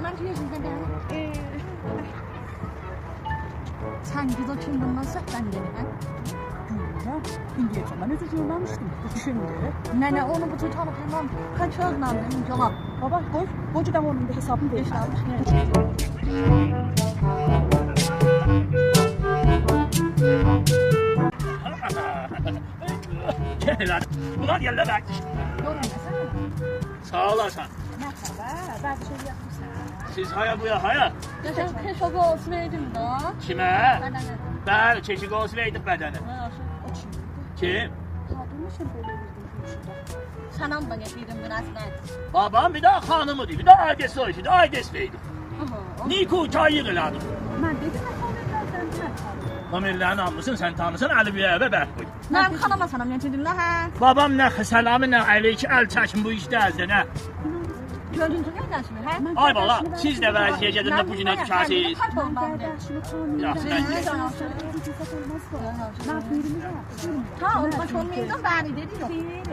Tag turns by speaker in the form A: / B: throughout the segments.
A: ben yüzünden de. Sen biz o çılgından ben dedim.
B: İndiye zaman ötü yollanmıştım. Şimdi.
A: Nene onu bu tutanı bilmem. Kaç özlem benim cevap.
B: Baba koy. Kocadan onun da hesabını değişti.
C: Gel lan. Ulan gel lan.
A: Yorulmasana.
C: Sağ olasın.
B: Merhaba. Ben bir şey yapmışsın.
C: Siz haya buya haya.
A: Geçen keşke olsun verdim da.
C: Kime?
A: Bedene.
C: Ben çeşik olsun verdik bedeni.
B: O şimdi.
C: Kim?
B: Kaldırmışım böyle bir şurada.
A: Sana da getirdim biraz ne?
C: Babam bir daha hanımı değil. Bir daha ailesi olsun. Ailesi verdik. Niku çayı gıladım.
B: Ben dedim ya kaldırırken ben kaldırdım.
C: Amirlerin almışsın sen tanısın Ali bir eve ben koy.
A: Ben kanama sana getirdim la ha.
C: Babam ne selamı ne aleyki el çekin bu işte elde ne?
A: Gördün mü şimdi ha?
C: Ay bala siz de vaziyet edin de bu yine düşersiniz.
A: Kaç oldu ben de?
B: Şunu kanunu.
C: Ya sen de.
B: Ben kuyruğumu yaptım.
A: Ha, o kaç olmayınca bari dedi yok.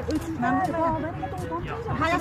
B: Özür dilerim. Ben de bağlarım da oradan.
C: Ya.
A: Hayat